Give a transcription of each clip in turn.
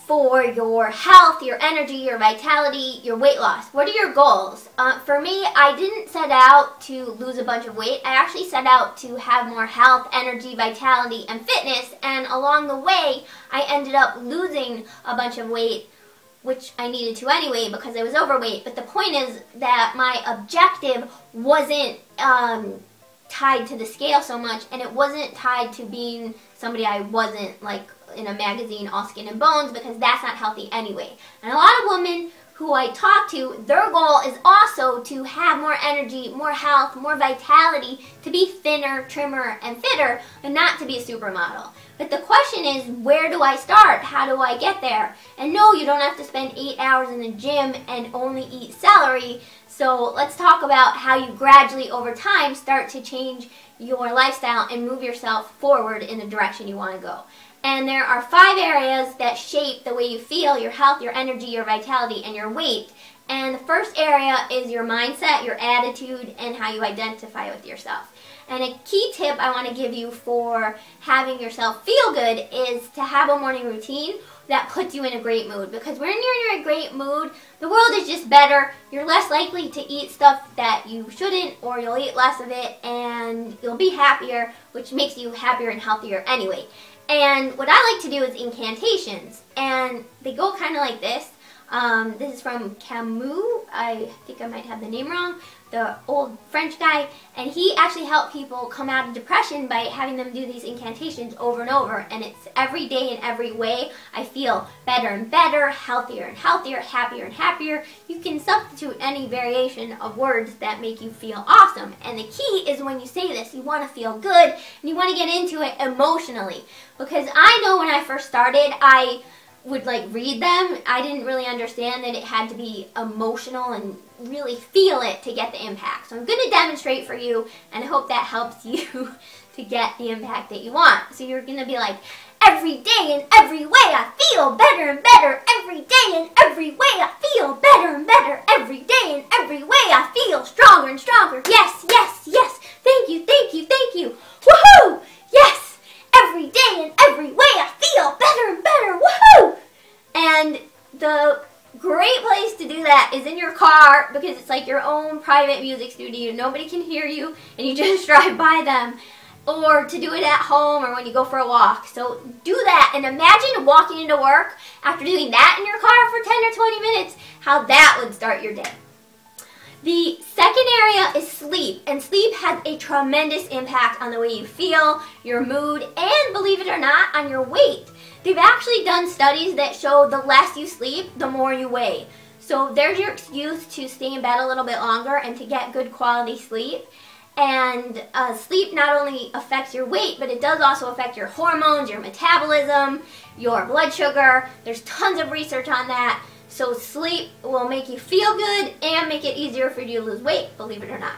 for your health, your energy, your vitality, your weight loss? What are your goals? For me, I didn't set out to lose a bunch of weight. I actually set out to have more health, energy, vitality, and fitness, and along the way, I ended up losing a bunch of weight, which I needed to anyway because I was overweight. But the point is that my objective wasn't tied to the scale so much, and it wasn't tied to being somebody I wasn't, like in a magazine, all skin and bones, because that's not healthy anyway. And a lot of women who I talk to, their goal is also to have more energy, more health, more vitality, to be thinner, trimmer, and fitter, but not to be a supermodel. But the question is, where do I start? How do I get there? And no, you don't have to spend 8 hours in the gym and only eat celery. So let's talk about how you gradually, over time, start to change your lifestyle and move yourself forward in the direction you want to go. And there are 5 areas that shape the way you feel, your health, your energy, your vitality, and your weight. And the first area is your mindset, your attitude, and how you identify with yourself. And a key tip I want to give you for having yourself feel good is to have a morning routine that puts you in a great mood. Because when you're in a great mood, the world is just better. You're less likely to eat stuff that you shouldn't, or you'll eat less of it, and you'll be happier, which makes you happier and healthier anyway. And what I like to do is incantations, and they go kind of like this. This is from Camus. I think I might have the name wrong. The old French guy, and he actually helped people come out of depression by having them do these incantations over and over, and it's every day in every way. I feel better and better, healthier and healthier, happier and happier. You can substitute any variation of words that make you feel awesome, and the key is when you say this, you want to feel good, and you want to get into it emotionally, because I know when I first started, I would like read them. I didn't really understand that it had to be emotional and really feel it to get the impact. So I'm going to demonstrate for you, and I hope that helps you to get the impact that you want. So you're going to be like, every day in every way I feel better and better. Every day in every way I feel better and better. Every day in every way I feel stronger and stronger. Yes, yes, yes. Thank you, thank you, thank you. Woohoo! Yes! Every day in every way I feel better and better. Woohoo! And the great place to do that is in your car, because it's like your own private music studio. Nobody can hear you, and you just drive by them. Or to do it at home or when you go for a walk. So do that, and imagine walking into work after doing that in your car for 10 or 20 minutes, how that would start your day. The second area is sleep, and sleep has a tremendous impact on the way you feel, your mood, and believe it or not, on your weight. They've actually done studies that show the less you sleep, the more you weigh. So there's your excuse to stay in bed a little bit longer and to get good quality sleep. And sleep not only affects your weight, but it does also affect your hormones, your metabolism, your blood sugar. There's tons of research on that. So sleep will make you feel good and make it easier for you to lose weight, believe it or not.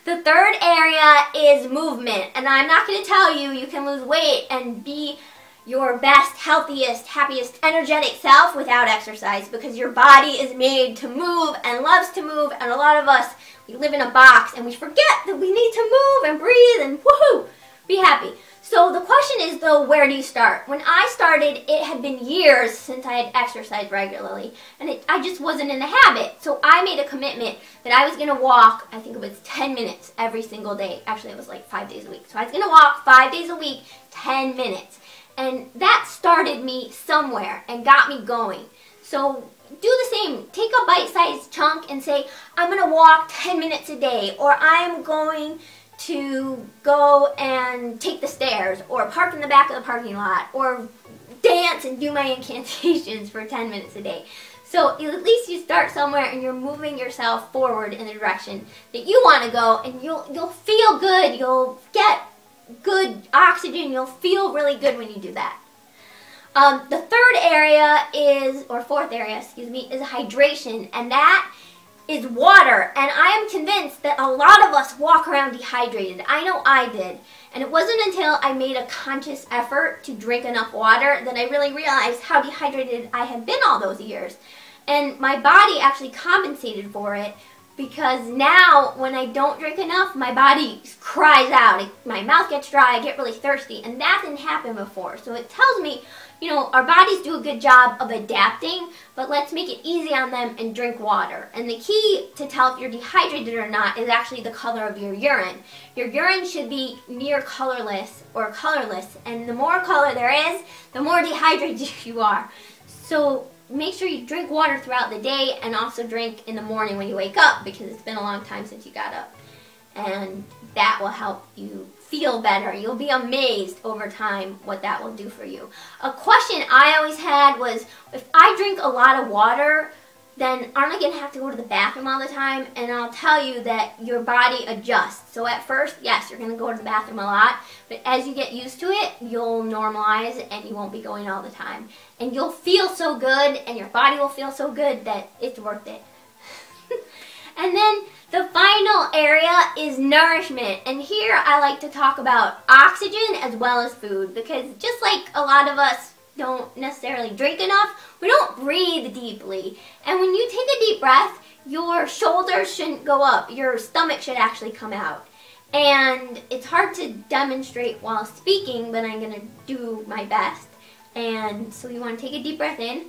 The third area is movement. And I'm not going to tell you you can lose weight and be your best, healthiest, happiest, energetic self without exercise, because your body is made to move and loves to move, and a lot of us, we live in a box and we forget that we need to move and breathe and woohoo, be happy. So the question is though, where do you start? When I started, it had been years since I had exercised regularly, and I just wasn't in the habit. So I made a commitment that I was going to walk, I think it was 10 minutes every single day. Actually, it was like 5 days a week. So I was going to walk 5 days a week, 10 minutes. And that started me somewhere and got me going. So do the same. Take a bite-sized chunk and say, I'm going to walk 10 minutes a day, or I'm going to go and take the stairs, or park in the back of the parking lot, or dance and do my incantations for 10 minutes a day. So at least you start somewhere and you're moving yourself forward in the direction that you want to go, and you'll feel good. You'll get good oxygen. You'll feel really good when you do that. The third area is, or fourth area, excuse me, is hydration, and that is water. And I am convinced that a lot of us walk around dehydrated. I know I did. And it wasn't until I made a conscious effort to drink enough water that I really realized how dehydrated I had been all those years. And my body actually compensated for it, because now when I don't drink enough, my body cries out. My mouth gets dry, I get really thirsty, and that didn't happen before. So it tells me you know, our bodies do a good job of adapting, but let's make it easy on them and drink water. And the key to tell if you're dehydrated or not is actually the color of your urine. Your urine should be near colorless or colorless, and the more color there is, the more dehydrated you are. So make sure you drink water throughout the day, and also drink in the morning when you wake up, because it's been a long time since you got up. And that will help you feel better. You'll be amazed over time what that will do for you. A question I always had was, if I drink a lot of water, then aren't I going to have to go to the bathroom all the time? And I'll tell you that your body adjusts. So at first, yes, you're going to go to the bathroom a lot, but as you get used to it, you'll normalize and you won't be going all the time. And you'll feel so good, and your body will feel so good that it's worth it. And then the final area is nourishment. And here I like to talk about oxygen as well as food, because just like a lot of us don't necessarily drink enough, we don't breathe deeply. And when you take a deep breath, your shoulders shouldn't go up. Your stomach should actually come out. And it's hard to demonstrate while speaking, but I'm going to do my best. And so you want to take a deep breath in,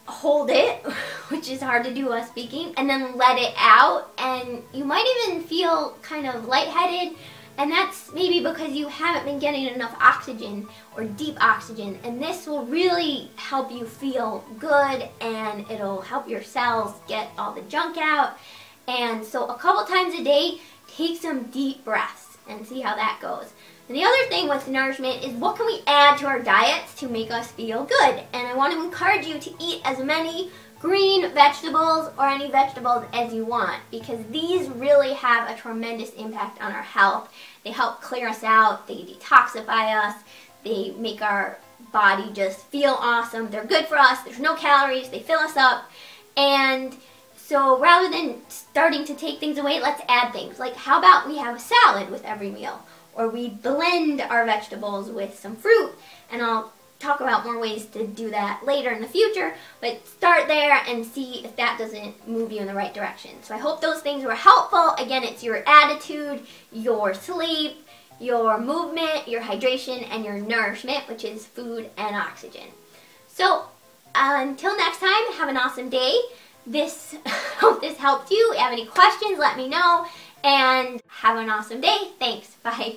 hold it, which is hard to do while speaking, and then let it out. And you might even feel kind of lightheaded, and that's maybe because you haven't been getting enough oxygen or deep oxygen. And this will really help you feel good, and it'll help your cells get all the junk out. And so a couple times a day, take some deep breaths and see how that goes. And the other thing with nourishment is, what can we add to our diets to make us feel good? And I want to encourage you to eat as many green vegetables or any vegetables as you want, because these really have a tremendous impact on our health. They help clear us out, they detoxify us, they make our body just feel awesome. They're good for us, there's no calories, they fill us up. And so rather than starting to take things away, let's add things. Like, how about we have a salad with every meal? Or we blend our vegetables with some fruit. And I'll talk about more ways to do that later in the future. But start there and see if that doesn't move you in the right direction. So I hope those things were helpful. Again, it's your attitude, your sleep, your movement, your hydration, and your nourishment, which is food and oxygen. So until next time, have an awesome day. Hope this helped you. If you have any questions, let me know. And have an awesome day. Thanks. Bye.